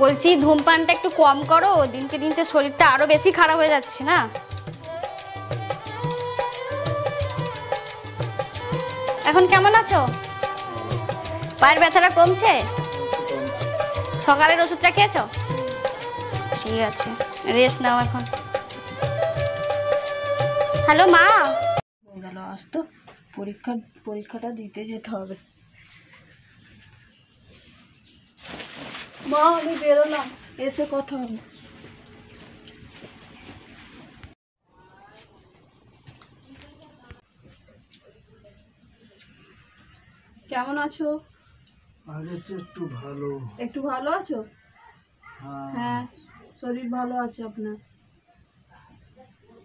বলছি ধূমপানটা একটু কম করো, দিনকে দিনকে শরীরটা আরো বেশি খারাপ হয়ে যাচ্ছে না। এখন কেমন আছো? পায়ের ব্যথাটা কমছে? সকালের ওষুধটা খেয়েছো? ঠিক আছে, রেস্ট নাও এখন। হ্যালো মা। হয়ে গেল, আজ তো পরীক্ষাটা দিতে যেতে হবে। মা আমি বেরোলাম, এসে কথা হবে। কেমন আছো? একটু ভালো আছো? হ্যাঁ শরীর ভালো আছে আপনার।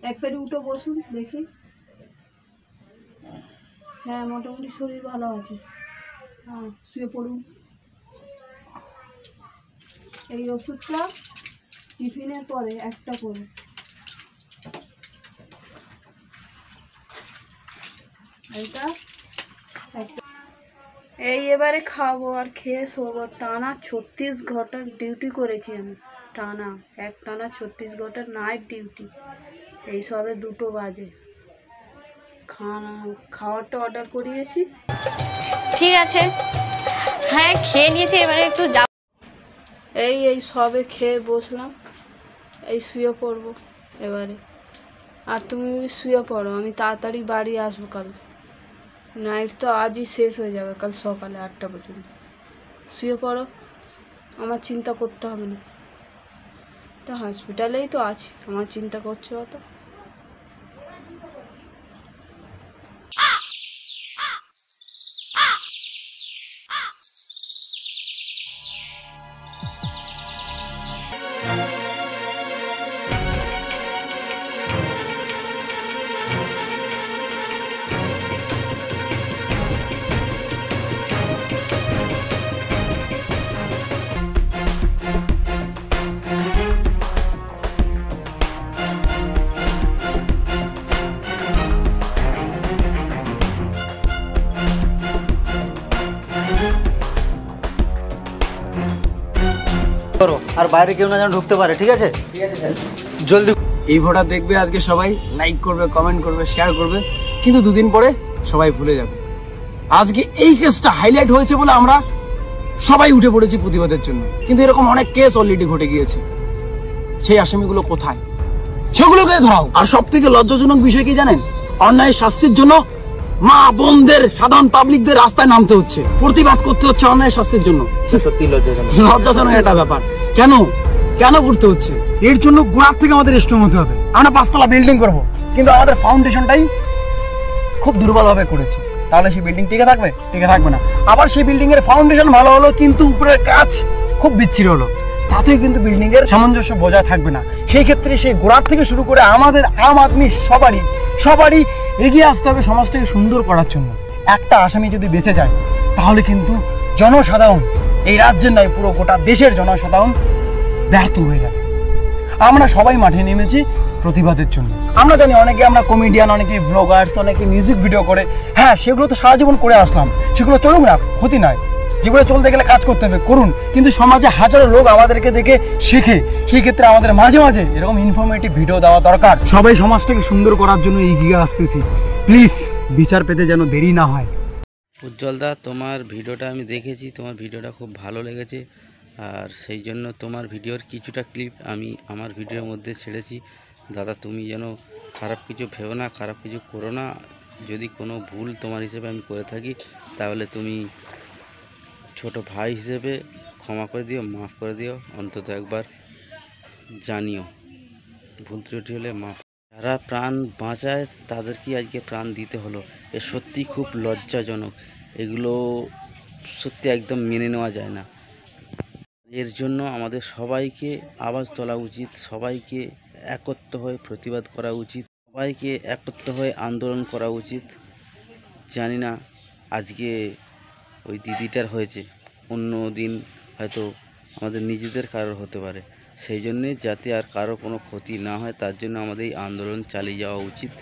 এক ফেরি উঠে বসুন দেখি। হ্যাঁ মোটামুটি শরীর ভালো আছে। হ্যাঁ শুয়ে পড়ুন। এই ওষুধটা টিফিনের পরে একটা করে। এইটা একটা। এই এবারে খাবো আর খেয়ে শোবো। টানা 36 ঘন্টার ডিউটি করেছি আমি, টানা টানা 36 ঘন্টার নাইট ডিউটি। এই সবে 2টো বাজে। খাওয়ারটা অর্ডার করিয়েছি। ঠিক আছে, হ্যাঁ খেয়ে নিয়েছি, এবারে একটু যাব। এই সবে খেয়ে বসলাম, এই শুয়ে পড়বো এবারে। আর তুমি শুয়ে পড়ো, আমি তাড়াতাড়ি বাড়ি আসবো কাল। নাইট তো আজই শেষ হয়ে যাবে, কাল সকালে 8টা পর্যন্ত। শুয়ে পড়ো, আমার চিন্তা করতে হবে না। তো হসপিটালেই তো আছি, আমার চিন্তা করছো অত? করো আর বাইরে কেউ না যেন ঢুকতে পারে, ঠিক আছে? জলদি। এই ভিডিওটা দেখবে আজকে সবাই, লাইক করবে, কমেন্ট করবে, শেয়ার করবে, কিন্তু দুদিন পরে সবাই ভুলে যাবে। আজকে এই কেসটা হাইলাইট হয়েছে বলে আমরা সবাই উঠে পড়েছি প্রতিবাদের জন্য, কিন্তু এরকম অনেক কেস অলরেডি ঘটে গিয়েছে। সেই আসামিগুলো কোথায়, সেগুলোকে ধরাও। আর সব থেকে লজ্জাজনক বিষয় কি জানেন? অন্যায় শাস্তির জন্য মা বোনদের, সাধারণ পাবলিকদের রাস্তায় নামতে হচ্ছে, প্রতিবাদ করতে হচ্ছে অন্যায় শাস্তির জন্য। সত্যি লজ্জাজনক একটা ব্যাপার। কেন কেন করতে হচ্ছে? এর জন্য গোড়ার থেকে আমাদের স্ট্রং হতে হবে। আমরা 5তলা বিল্ডিং করব, কিন্তু আমাদের ফাউন্ডেশনটাই খুব দুর্বলভাবে করেছি। তাহলে সেই বিল্ডিং টিকে থাকবে? টিকে থাকবে না। আবার সেই বিল্ডিং এর ফাউন্ডেশন ভালো হলো, কিন্তু উপরের কাজ খুব বিচ্ছিরি হলো, তাতেও কিন্তু বিল্ডিং এর সামঞ্জস্য বজায় থাকবে না। সেই ক্ষেত্রে সেই গোড়ার থেকে শুরু করে আমাদের আম আদমি সবারই এগিয়ে আসতে হবে সমাজটাকে সুন্দর করার জন্য। একটা আসামি যদি বেঁচে যায়, তাহলে কিন্তু জনসাধারণ, এই রাজ্যের নয় পুরো গোটা দেশের জনসাধারণ ব্যর্থ হয়ে যাবে। আমরা সবাই মাঠে নেমেছি প্রতিবাদের জন্য। আমরা জানি অনেকে আমরা কমেডিয়ান, অনেকে ভ্লগার্স, অনেকে মিউজিক ভিডিও করে। হ্যাঁ সেগুলো তো সারা জীবন করে আসলাম, সেগুলো চলুক না, ক্ষতি নয়। জীবনে চলতে গেলে কাজ করতে হবে, করুন, কিন্তু সমাজে হাজারো লোক আমাদেরকে দেখে শেখে। সেই ক্ষেত্রে আমাদের মাঝে মাঝে এরকম ইনফরমেটিভ ভিডিও দেওয়া দরকার। সবাই সমাজটাকে সুন্দর করার জন্য এগিয়ে আসতেছি, প্লিজ বিচার পেতে যেন দেরি না হয়। উজ্জ্বলদা, তোমার ভিডিওটা আমি দেখেছি, তোমার ভিডিওটা খুব ভালো লেগেছে, আর সেই জন্য তোমার ভিডিওর কিছুটা ক্লিপ আমি আমার ভিডিওর মধ্যে ছেড়েছি। দাদা তুমি যেন খারাপ কিছু ভেবো না, খারাপ কিছু করো না। যদি কোনো ভুল তোমার হিসেবে আমি করে থাকি, তাহলে তুমি ছোট ভাই হিসেবে ক্ষমা করে দিও, মাফ করে দিও, অন্তত একবার জানিও ভুল ত্রুটি হলে মাফ। যারা প্রাণ বাঁচায় তাদের কি আজকে প্রাণ দিতে হলো, এ সত্যি খুব লজ্জাজনক। এগুলো সত্যি একদম মেনে নেওয়া যায় না। এর জন্য আমাদের সবাইকে আওয়াজ তোলা উচিত, সবাইকে একত্র হয়ে প্রতিবাদ করা উচিত, সবাইকে একত্র হয়ে আন্দোলন করা উচিত। জানি না আজকে ওই দিদিটার হয়েছে, অন্য দিন হয়তো আমাদের নিজেদের কারোর হতে পারে। সেই জন্যে যাতে আর কারো কোনো ক্ষতি না হয়, তার জন্য আমাদের এই আন্দোলন চালিয়ে যাওয়া উচিত।